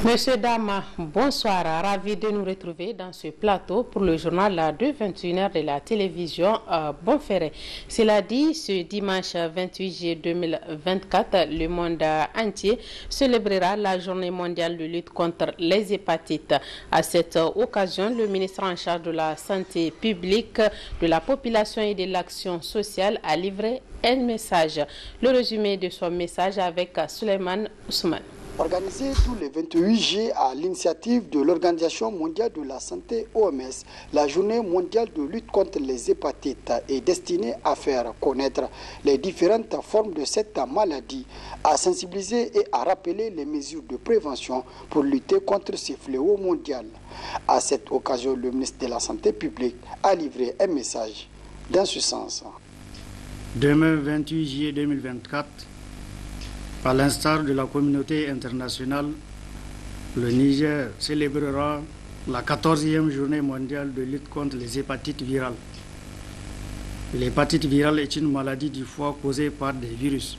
Monsieur, dames, bonsoir. Ravi de nous retrouver dans ce plateau pour le journal de 21h de la télévision Bonferré. Cela dit, ce dimanche 28 juillet 2024, le monde entier célébrera la journée mondiale de lutte contre les hépatites. À cette occasion, le ministre en charge de la santé publique, de la population et de l'action sociale a livré un message. Le résumé de son message avec Suleiman Ousmane. Organisé tous les 28 juillet à l'initiative de l'Organisation mondiale de la santé OMS, la journée mondiale de lutte contre les hépatites est destinée à faire connaître les différentes formes de cette maladie, à sensibiliser et à rappeler les mesures de prévention pour lutter contre ce fléau mondial. À cette occasion, le ministre de la Santé publique a livré un message dans ce sens. Demain, 28 juillet 2024, à l'instar de la communauté internationale, le Niger célébrera la 14e journée mondiale de lutte contre les hépatites virales. L'hépatite virale est une maladie du foie causée par des virus.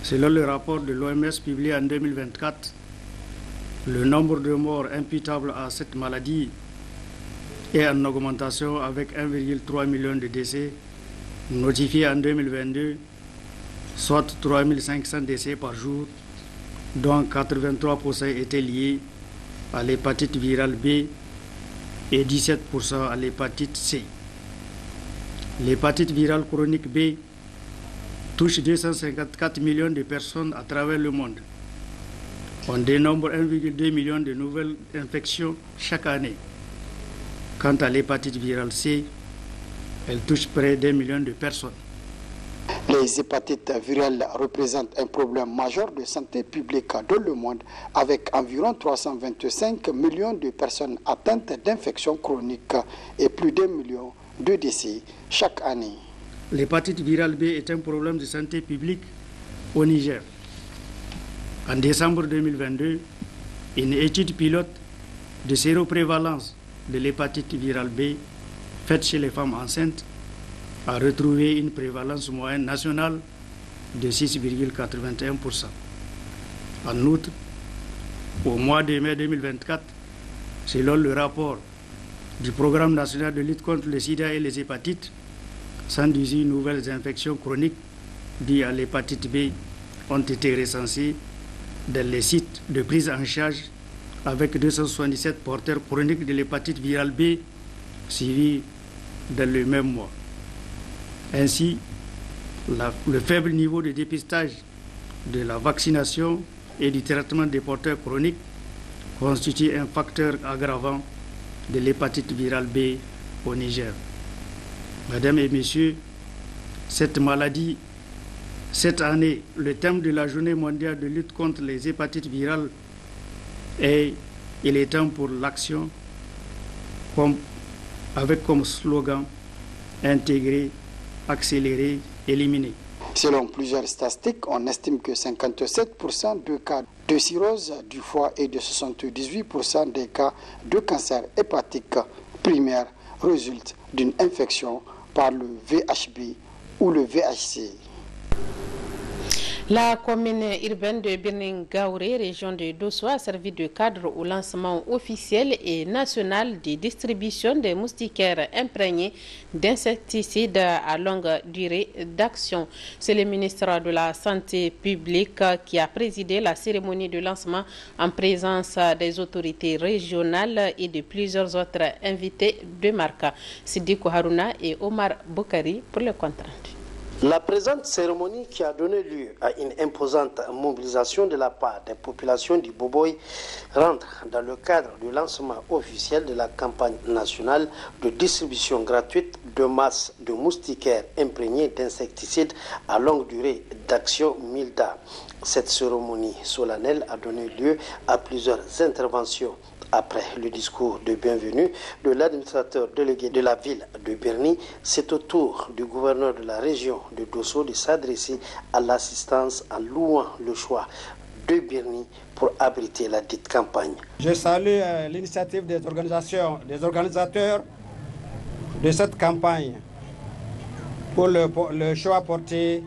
Selon le rapport de l'OMS publié en 2024, le nombre de morts imputables à cette maladie est en augmentation avec 1,3 million de décès notifiés en 2022, soit 3500 décès par jour, dont 83% étaient liés à l'hépatite virale B et 17% à l'hépatite C. L'hépatite virale chronique B touche 254 millions de personnes à travers le monde. On dénombre 1,2 million de nouvelles infections chaque année. Quant à l'hépatite virale C, elle touche près d'1 million de personnes. Les hépatites virales représentent un problème majeur de santé publique dans le monde, avec environ 325 millions de personnes atteintes d'infections chroniques et plus d'1 million de décès chaque année. L'hépatite virale B est un problème de santé publique au Niger. En décembre 2022, une étude pilote de séroprévalence de l'hépatite virale B faite chez les femmes enceintes a retrouvé une prévalence moyenne nationale de 6,81%. En outre, au mois de mai 2024, selon le rapport du Programme national de lutte contre le sida et les hépatites, 118 nouvelles infections chroniques dues à l'hépatite B ont été recensées dans les sites de prise en charge, avec 277 porteurs chroniques de l'hépatite virale B suivis dans le même mois. Ainsi, le faible niveau de dépistage de la vaccination et du traitement des porteurs chroniques constitue un facteur aggravant de l'hépatite virale B au Niger. Mesdames et messieurs, cette maladie, cette année, le thème de la journée mondiale de lutte contre les hépatites virales est « Il est temps pour l'action » avec comme slogan « Intégrer, accélérer, éliminer ». Selon plusieurs statistiques, on estime que 57% de cas de cirrhose du foie et de 78% des cas de cancer hépatique primaire résultent d'une infection par le VHB ou le VHC. La commune urbaine de Birningaouré, région de Dosso, a servi de cadre au lancement officiel et national de distribution des moustiquaires imprégnés d'insecticides à longue durée d'action. C'est le ministre de la Santé publique qui a présidé la cérémonie de lancement en présence des autorités régionales et de plusieurs autres invités de marque. Sidiko Haruna et Omar Boukari pour le compte rendu. La présente cérémonie, qui a donné lieu à une imposante mobilisation de la part des populations du Boboy, rentre dans le cadre du lancement officiel de la campagne nationale de distribution gratuite de masse de moustiquaires imprégnés d'insecticides à longue durée d'action MILDA. Cette cérémonie solennelle a donné lieu à plusieurs interventions. Après le discours de bienvenue de l'administrateur délégué de la ville de Birni, c'est au tour du gouverneur de la région de Dosso de s'adresser à l'assistance en louant le choix de Birni pour abriter la dite campagne. Je salue l'initiative des organisateurs de cette campagne pour le choix porté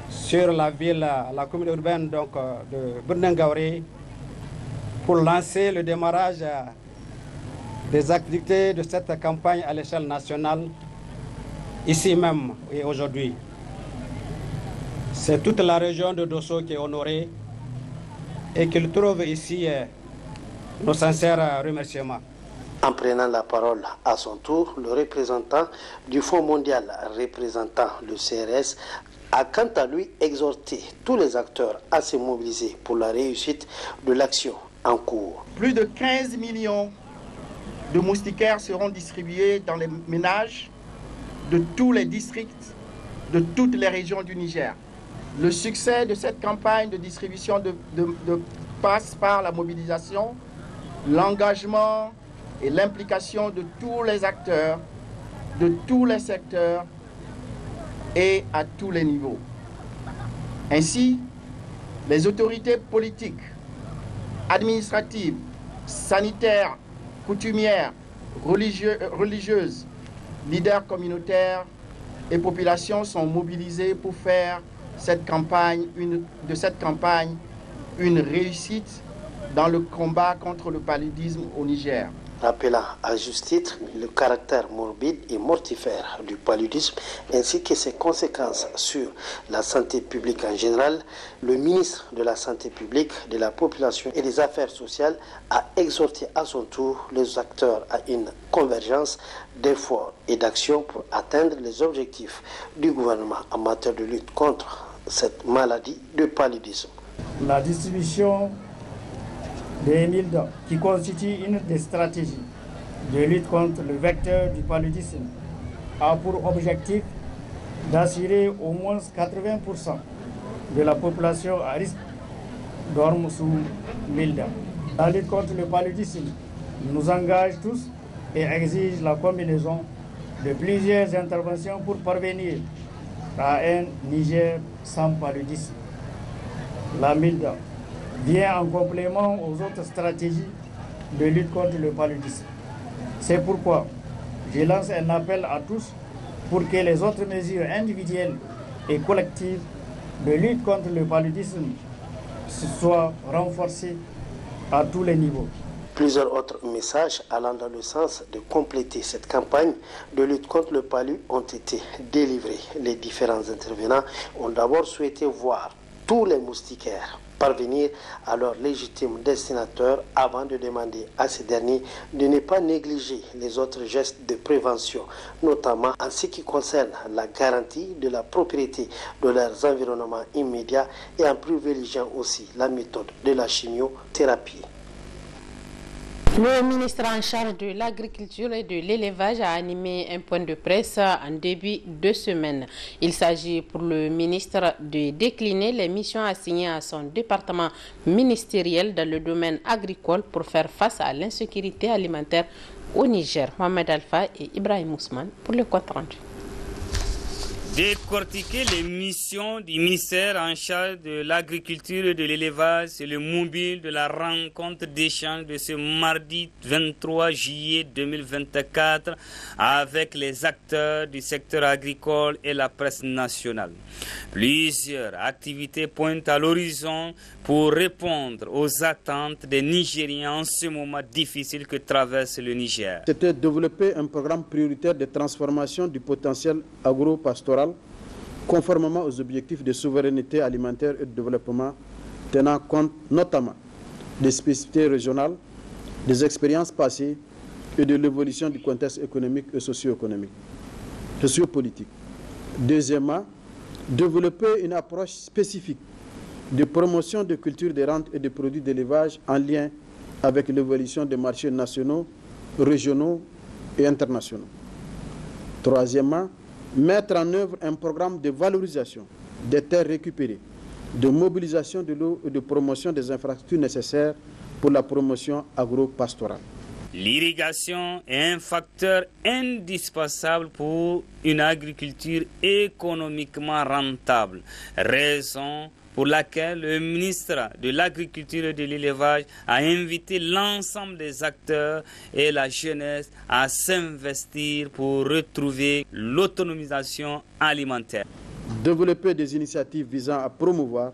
sur la ville, la commune urbaine donc, de Birningaouré, pour lancer le démarrage des activités de cette campagne à l'échelle nationale, ici même et aujourd'hui. C'est toute la région de Dosso qui est honorée et qu'il trouve ici nos sincères remerciements. En prenant la parole à son tour, le représentant du Fonds mondial représentant le CRS a quant à lui exhorté tous les acteurs à se mobiliser pour la réussite de l'action en cours. Plus de 15 millions de moustiquaires seront distribués dans les ménages de tous les districts, de toutes les régions du Niger. Le succès de cette campagne de distribution passe par la mobilisation, l'engagement et l'implication de tous les acteurs, de tous les secteurs et à tous les niveaux. Ainsi, les autorités politiques, administratives, sanitaires, coutumières, religieuses, leaders communautaires et populations sont mobilisés pour faire de cette campagne une réussite dans le combat contre le paludisme au Niger. Rappelant à juste titre le caractère morbide et mortifère du paludisme ainsi que ses conséquences sur la santé publique en général, le ministre de la Santé publique, de la Population et des Affaires sociales a exhorté à son tour les acteurs à une convergence d'efforts et d'actions pour atteindre les objectifs du gouvernement en matière de lutte contre cette maladie de paludisme. La distribution des MILDA, qui constitue une des stratégies de lutte contre le vecteur du paludisme, a pour objectif d'assurer au moins 80% de la population à risque dorme sous MILDA. La lutte contre le paludisme nous engage tous et exige la combinaison de plusieurs interventions pour parvenir à un Niger sans paludisme. La MILDA vient en complément aux autres stratégies de lutte contre le paludisme. C'est pourquoi je lance un appel à tous pour que les autres mesures individuelles et collectives de lutte contre le paludisme soient renforcées à tous les niveaux. Plusieurs autres messages allant dans le sens de compléter cette campagne de lutte contre le palu ont été délivrés. Les différents intervenants ont d'abord souhaité voir tous les moustiquaires parvenir à leur légitime destinataire avant de demander à ces derniers de ne pas négliger les autres gestes de prévention, notamment en ce qui concerne la garantie de la propriété de leurs environnements immédiats et en privilégiant aussi la méthode de la chimiothérapie. Le ministre en charge de l'agriculture et de l'élevage a animé un point de presse en début de semaine. Il s'agit pour le ministre de décliner les missions assignées à son département ministériel dans le domaine agricole pour faire face à l'insécurité alimentaire au Niger. Mohamed Alpha et Ibrahim Ousmane pour le compte rendu. Décortiquer les missions du ministère en charge de l'agriculture et de l'élevage, c'est le mobile de la rencontre d'échange de ce mardi 23 juillet 2024 avec les acteurs du secteur agricole et la presse nationale. Plusieurs activités pointent à l'horizon pour répondre aux attentes des Nigériens en ce moment difficile que traverse le Niger. C'était développer un programme prioritaire de transformation du potentiel agro-pastoral conformément aux objectifs de souveraineté alimentaire et de développement, tenant compte notamment des spécificités régionales, des expériences passées et de l'évolution du contexte économique et socio-économique, socio-politique. Deuxièmement, développer une approche spécifique de promotion de cultures de rente et de produits d'élevage en lien avec l'évolution des marchés nationaux, régionaux et internationaux. Troisièmement, mettre en œuvre un programme de valorisation des terres récupérées, de mobilisation de l'eau et de promotion des infrastructures nécessaires pour la promotion agro-pastorale. L'irrigation est un facteur indispensable pour une agriculture économiquement rentable, raison pour laquelle le ministre de l'Agriculture et de l'Élevage a invité l'ensemble des acteurs et la jeunesse à s'investir pour retrouver l'autonomisation alimentaire. Développer des initiatives visant à promouvoir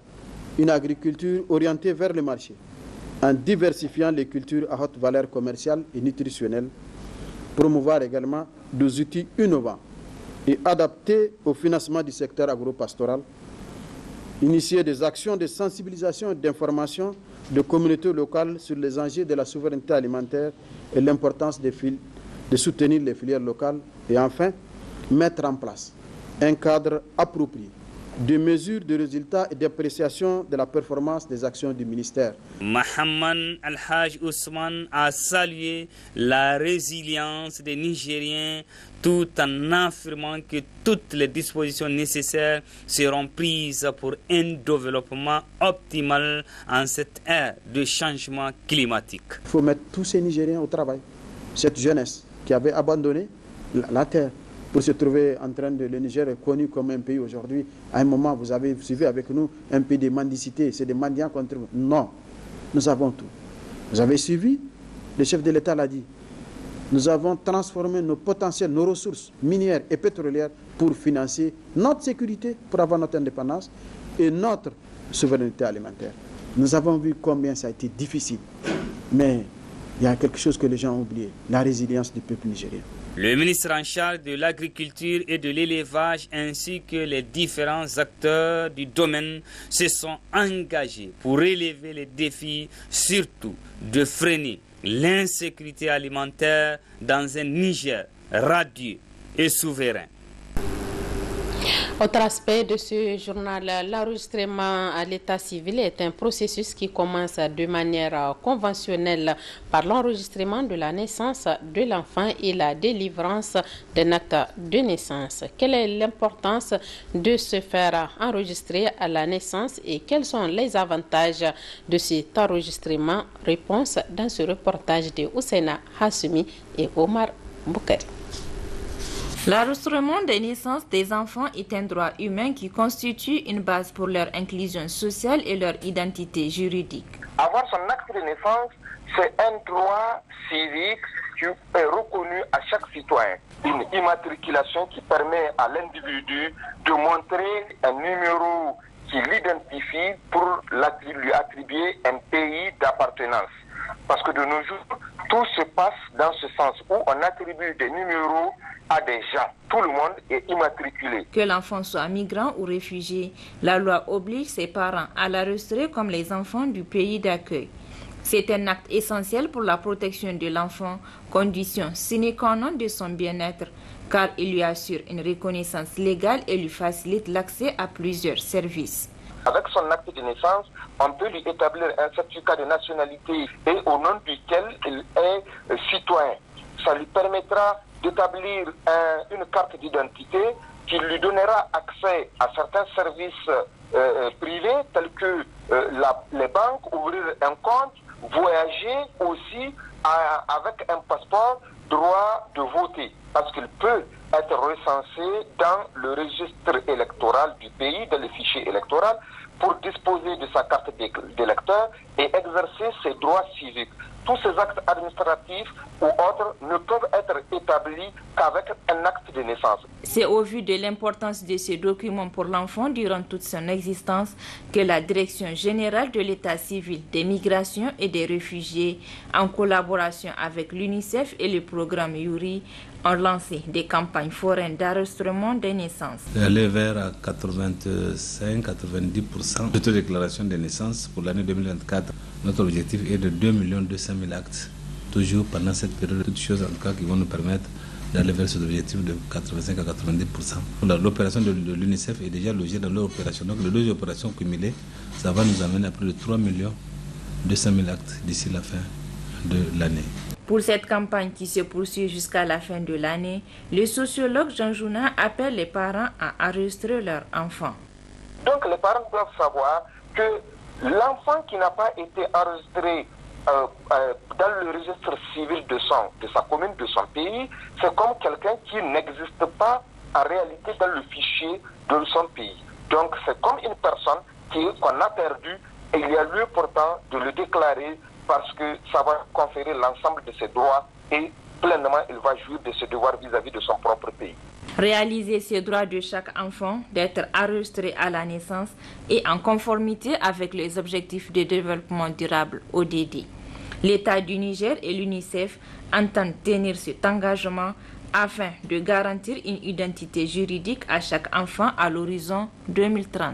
une agriculture orientée vers le marché, en diversifiant les cultures à haute valeur commerciale et nutritionnelle, promouvoir également des outils innovants et adaptés au financement du secteur agropastoral, initier des actions de sensibilisation et d'information de communautés locales sur les enjeux de la souveraineté alimentaire et l'importance de soutenir les filières locales et enfin mettre en place un cadre approprié de mesures de résultats et d'appréciation de la performance des actions du ministère. Mohamed Al-Haj Ousmane a salué la résilience des Nigériens tout en affirmant que toutes les dispositions nécessaires seront prises pour un développement optimal en cette ère de changement climatique. Il faut mettre tous ces Nigériens au travail. Cette jeunesse qui avait abandonné la terre pour se trouver en train de... Le Niger est connu comme un pays aujourd'hui. À un moment, vous avez suivi avec nous un pays de mendicité. C'est des mendiants contre nous. Non, nous avons tout. Vous avez suivi, le chef de l'État l'a dit. Nous avons transformé nos potentiels, nos ressources minières et pétrolières pour financer notre sécurité, pour avoir notre indépendance et notre souveraineté alimentaire. Nous avons vu combien ça a été difficile. Mais il y a quelque chose que les gens ont oublié, la résilience du peuple nigérien. Le ministre en charge de l'agriculture et de l'élevage ainsi que les différents acteurs du domaine se sont engagés pour relever les défis, surtout de freiner l'insécurité alimentaire dans un Niger radieux et souverain. Autre aspect de ce journal, l'enregistrement à l'état civil est un processus qui commence de manière conventionnelle par l'enregistrement de la naissance de l'enfant et la délivrance d'un acte de naissance. Quelle est l'importance de se faire enregistrer à la naissance et quels sont les avantages de cet enregistrement? Réponse dans ce reportage de Ousseina Hassoumi et Omar Boukari. L'enregistrement des naissances des enfants est un droit humain qui constitue une base pour leur inclusion sociale et leur identité juridique. Avoir son acte de naissance, c'est un droit civique qui est reconnu à chaque citoyen. Une immatriculation qui permet à l'individu de montrer un numéro qui l'identifie pour lui attribuer un pays d'appartenance. Parce que de nos jours, tout se passe dans ce sens où on attribue des numéros à des gens. Tout le monde est immatriculé. Que l'enfant soit migrant ou réfugié, la loi oblige ses parents à l'enregistrer comme les enfants du pays d'accueil. C'est un acte essentiel pour la protection de l'enfant, condition sine qua non de son bien-être, car il lui assure une reconnaissance légale et lui facilite l'accès à plusieurs services. Avec son acte de naissance, on peut lui établir un certificat de nationalité et au nom duquel il est citoyen. Ça lui permettra d'établir une carte d'identité qui lui donnera accès à certains services privés tels que les banques, ouvrir un compte, voyager aussi avec un passeport, droit de voter, parce qu'il peut être recensé dans le registre électoral du pays, dans le fichier électoral, pour disposer de sa carte d'électeur et exercer ses droits civiques. Tous ces actes administratifs ou autres ne peuvent être établis qu'avec un acte de naissance. C'est au vu de l'importance de ces documents pour l'enfant durant toute son existence que la Direction générale de l'État civil des migrations et des réfugiés, en collaboration avec l'UNICEF et le programme Yuri, ont lancé des campagnes foraines d'enregistrement des naissances. Elle est vers 85-90% de déclaration des naissances pour l'année 2024. Notre objectif est de 2 200 000 actes, toujours pendant cette période. Toutes choses en tout cas qui vont nous permettre d'aller vers cet objectif de 85 à 90%. L'opération de l'UNICEF est déjà logée dans l'opération. Donc les deux opérations cumulées, ça va nous amener à plus de 3 200 000 actes d'ici la fin de l'année. Pour cette campagne qui se poursuit jusqu'à la fin de l'année, le sociologue Jean Jouna appelle les parents à enregistrer leurs enfants. Donc les parents doivent savoir que l'enfant qui n'a pas été enregistré dans le registre civil de sa commune, de son pays, c'est comme quelqu'un qui n'existe pas en réalité dans le fichier de son pays. Donc c'est comme une personne qu'on a perdue et il y a lieu pourtant de le déclarer parce que ça va conférer l'ensemble de ses droits et pleinement il va jouir de ses devoirs vis-à-vis de son propre pays. Réaliser ce droit de chaque enfant d'être enregistré à la naissance et en conformité avec les objectifs de développement durable ODD. L'État du Niger et l'UNICEF entendent tenir cet engagement afin de garantir une identité juridique à chaque enfant à l'horizon 2030.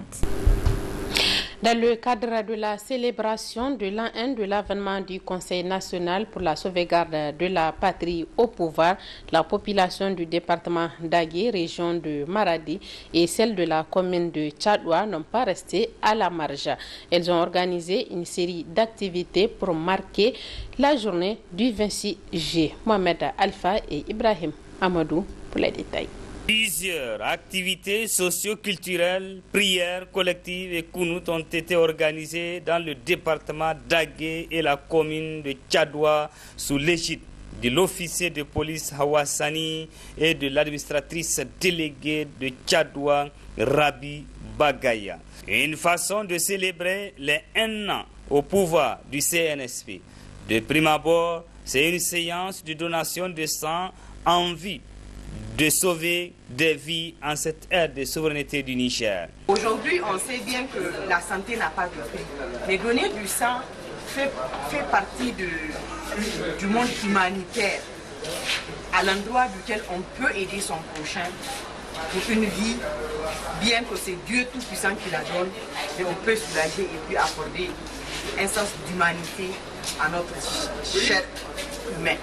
Dans le cadre de la célébration de l'an 1 de l'avènement du Conseil national pour la sauvegarde de la patrie au pouvoir, la population du département d'Agué, région de Maradi, et celle de la commune de Tchadoua n'ont pas resté à la marge. Elles ont organisé une série d'activités pour marquer la journée du 26 juillet. Mohamed Alpha et Ibrahim Amadou pour les détails. Plusieurs activités socio-culturelles, prières collectives et kounout ont été organisées dans le département d'Agué et la commune de Tchadoua sous l'égide de l'officier de police Hawassani et de l'administratrice déléguée de Tchadoua, Rabi Bagaya. Une façon de célébrer les 1 an au pouvoir du CNSP. De prime abord, c'est une séance de donation de sang en vue de sauver des vies en cette ère de souveraineté du Niger. Aujourd'hui, on sait bien que la santé n'a pas de prix. Mais donner du sang fait partie du monde humanitaire, à l'endroit duquel on peut aider son prochain pour une vie, bien que c'est Dieu Tout-Puissant qui la donne, mais on peut soulager et puis accorder un sens d'humanité à notre cher humain.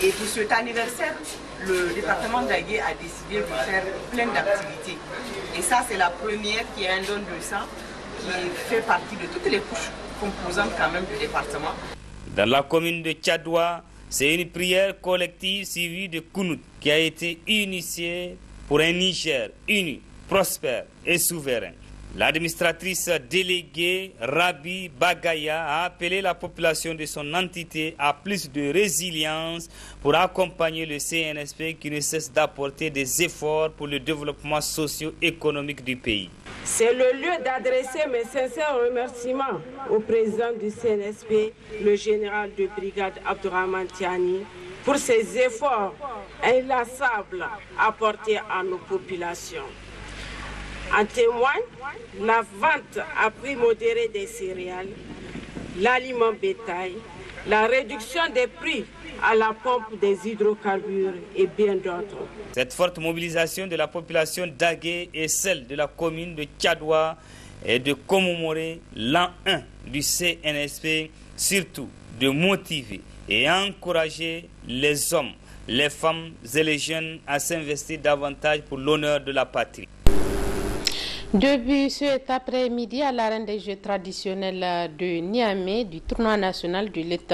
Et pour cet anniversaire, le département d'Agué a décidé de faire plein d'activités. Et ça, c'est la première qui est un don de sang qui fait partie de toutes les couches composantes quand même du département. Dans la commune de Tchadoua, c'est une prière collective suivie de kounout qui a été initiée pour un Niger uni, prospère et souverain. L'administratrice déléguée Rabi Bagaya a appelé la population de son entité à plus de résilience pour accompagner le CNSP qui ne cesse d'apporter des efforts pour le développement socio-économique du pays. C'est le lieu d'adresser mes sincères remerciements au président du CNSP, le général de brigade Abdourahmane Tiani, pour ses efforts inlassables apportés à nos populations. En témoigne la vente à prix modéré des céréales, l'aliment bétail, la réduction des prix à la pompe des hydrocarbures et bien d'autres. Cette forte mobilisation de la population d'Agué et celle de la commune de Tchadoua est de commémorer l'an 1 du CNSP, surtout de motiver et encourager les hommes, les femmes et les jeunes à s'investir davantage pour l'honneur de la patrie. Depuis cet après-midi à l'arène des Jeux traditionnels de Niamey du tournoi national de lutte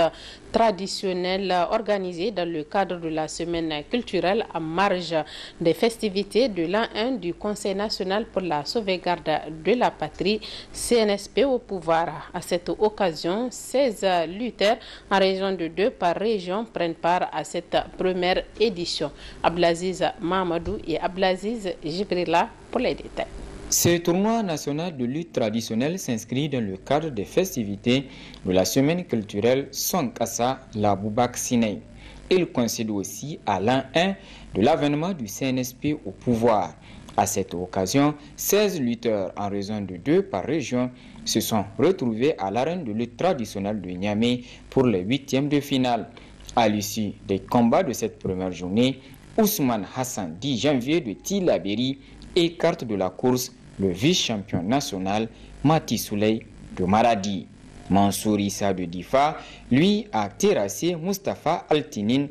traditionnelle organisé dans le cadre de la semaine culturelle en marge des festivités de l'an 1 du Conseil national pour la sauvegarde de la patrie CNSP au pouvoir. À cette occasion, 16 lutteurs en région de 2 par région prennent part à cette première édition. Abdelaziz Mahamadou et Abdelaziz Jibrila pour les détails. Ce tournoi national de lutte traditionnelle s'inscrit dans le cadre des festivités de la semaine culturelle Sonkassa la Boubak Sinei. Il coïncide aussi à l'an 1 de l'avènement du CNSP au pouvoir. À cette occasion, 16 lutteurs en raison de 2 par région se sont retrouvés à l'arène de lutte traditionnelle de Niamey pour les 8e de finale. À l'issue des combats de cette première journée, Ousmane Hassan, 10 janvier de Tilaberi, écarte de la course le vice-champion national Mati Souley de Maradi. Mansour Issa de Difa, lui, a terrassé Mustafa Altinin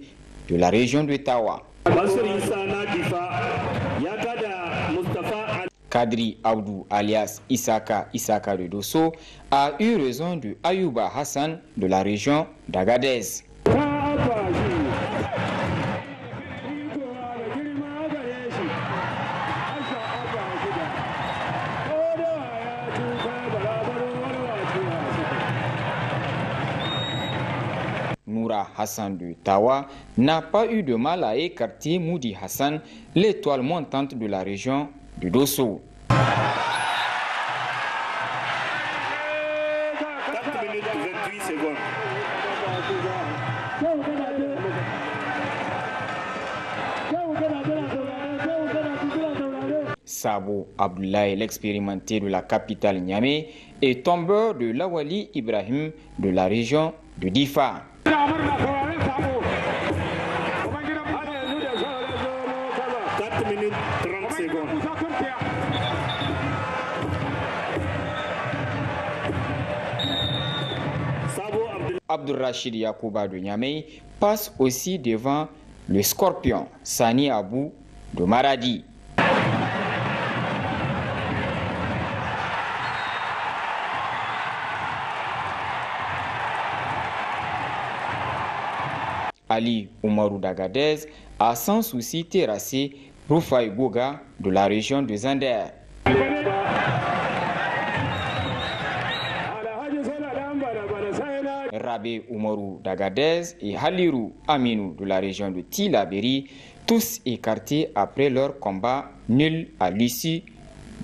de la région de Tawa. Kadri Abdou alias Isaka de Dosso a eu raison de Ayouba Hassan de la région d'Agadez. Noura Hassan de Tawa n'a pas eu de mal à écarter Moudi Hassan, l'étoile montante de la région de Dosso. Sabo Abdoulaye, l'expérimenté de la capitale Niamey, et tombeur de Lawali Ibrahim de la région de Difa. 4 minutes 30 secondes. Abdurrachid Yakouba de Niamey passe aussi devant le Scorpion Sani Abou de Maradi. Ali Oumarou d'Agadez a sans souci terrassé Roufaï Bouga de la région de Zander. Rabé Oumarou d'Agadez et Halirou Aminou de la région de Tilaberi, tous écartés après leur combat nul à l'issue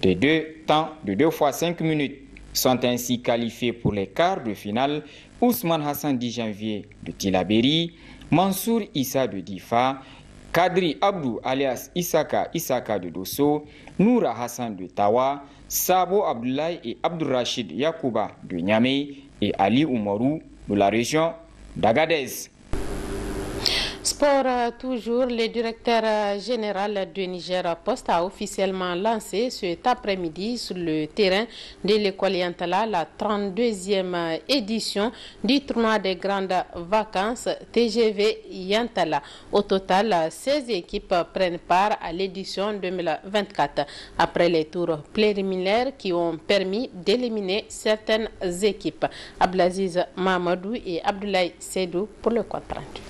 des deux temps de 2 fois 5 minutes. Sont ainsi qualifiés pour les quarts de finale Ousmane Hassan 10 janvier de Tilaberi, Mansour Issa de Difa, Kadri Abdou alias Isaka de Dosso, Noura Hassan de Tawa, Sabo Abdoulaye et Abdurrachid Yakouba de Niamey et Ali Oumarou de la région d'Agadez. Sport toujours, le directeur général de Niger Post a officiellement lancé cet après-midi sur le terrain de l'école Yantala la 32e édition du tournoi des grandes vacances TGV Yantala. Au total, 16 équipes prennent part à l'édition 2024 après les tours préliminaires qui ont permis d'éliminer certaines équipes. Abdelaziz Mamadou et Abdoulaye Seydou pour le compte rendu.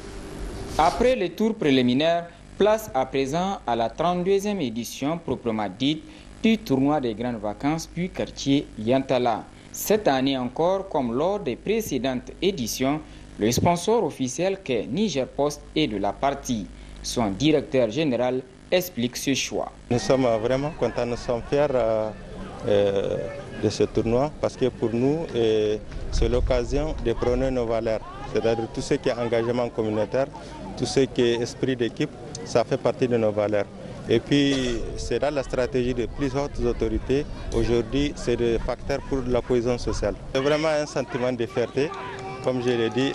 Après les tours préliminaires, place à présent à la 32e édition proprement dite du tournoi des grandes vacances du quartier Yantala. Cette année encore, comme lors des précédentes éditions, le sponsor officiel qu'est Niger Post est de la partie. Son directeur général explique ce choix. Nous sommes vraiment contents, nous sommes fiers de ce tournoi parce que pour nous, c'est l'occasion de prôner nos valeurs. C'est-à-dire tout ce qui est engagement communautaire, tout ce qui est esprit d'équipe, ça fait partie de nos valeurs. Et puis, c'est là la stratégie de plus hautes autorités. Aujourd'hui, c'est des facteurs pour la cohésion sociale. C'est vraiment un sentiment de fierté, comme je l'ai dit.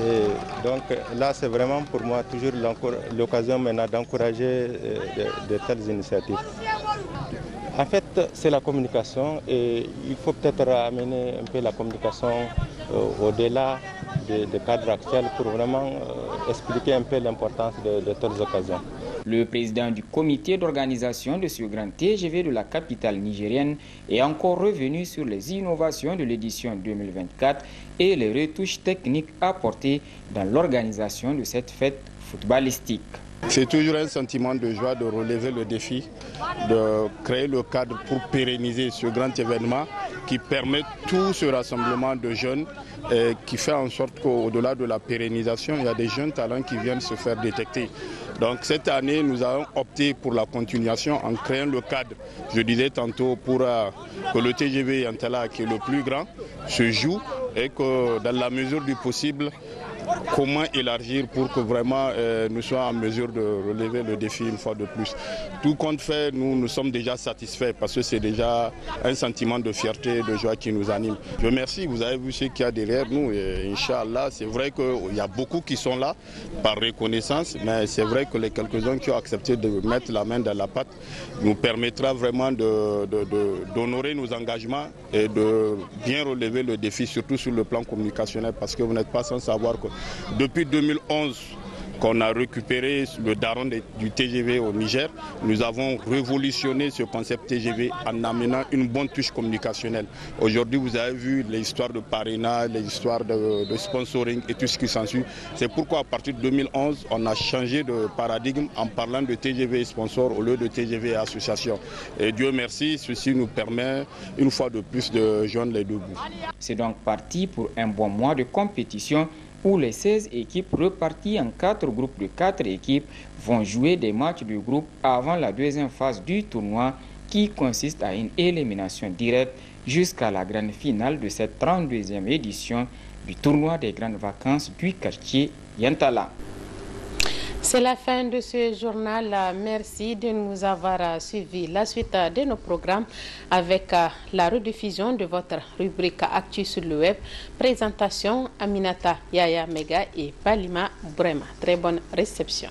Et donc là, c'est vraiment pour moi toujours l'occasion maintenant d'encourager de telles initiatives. En fait, c'est la communication et il faut peut-être amener un peu la communication au-delà des cadres actuels pour vraiment expliquer un peu l'importance de telles occasions. Le président du comité d'organisation de ce grand TGV de la capitale nigérienne est encore revenu sur les innovations de l'édition 2024 et les retouches techniques apportées dans l'organisation de cette fête footballistique. C'est toujours un sentiment de joie de relever le défi, de créer le cadre pour pérenniser ce grand événement qui permet tout ce rassemblement de jeunes et qui fait en sorte qu'au-delà de la pérennisation, il y a des jeunes talents qui viennent se faire détecter. Donc cette année, nous avons opté pour la continuation en créant le cadre, je disais tantôt, pour que le TGV Yantala, qui est le plus grand, se joue et que dans la mesure du possible, comment élargir pour que vraiment nous soyons en mesure de relever le défi une fois de plus. Tout compte fait, nous sommes déjà satisfaits parce que c'est déjà un sentiment de fierté et de joie qui nous anime. Je remercie, vous avez vu ce qu'il y a derrière nous et Inch'Allah, c'est vrai qu'il y a beaucoup qui sont là par reconnaissance, mais c'est vrai que les quelques-uns qui ont accepté de mettre la main dans la pâte nous permettra vraiment d'honorer nos engagements et de bien relever le défi, surtout sur le plan communicationnel, parce que vous n'êtes pas sans savoir que depuis 2011 qu'on a récupéré le daron du TGV au Niger, nous avons révolutionné ce concept TGV en amenant une bonne touche communicationnelle. Aujourd'hui, vous avez vu les histoires de parrainage, les histoires de sponsoring et tout ce qui s'ensuit. C'est pourquoi à partir de 2011, on a changé de paradigme en parlant de TGV et sponsor au lieu de TGV et association. Et Dieu merci, ceci nous permet une fois de plus de joindre les deux bouts. C'est donc parti pour un bon mois de compétition où les 16 équipes reparties en 4 groupes de 4 équipes vont jouer des matchs de groupe avant la deuxième phase du tournoi qui consiste à une élimination directe jusqu'à la grande finale de cette 32e édition du tournoi des grandes vacances du quartier Yantala. C'est la fin de ce journal. Merci de nous avoir suivis. La suite de nos programmes avec la rediffusion de votre rubrique Actu sur le web. Présentation Aminata Yaya Mega et Palima Brema. Très bonne réception.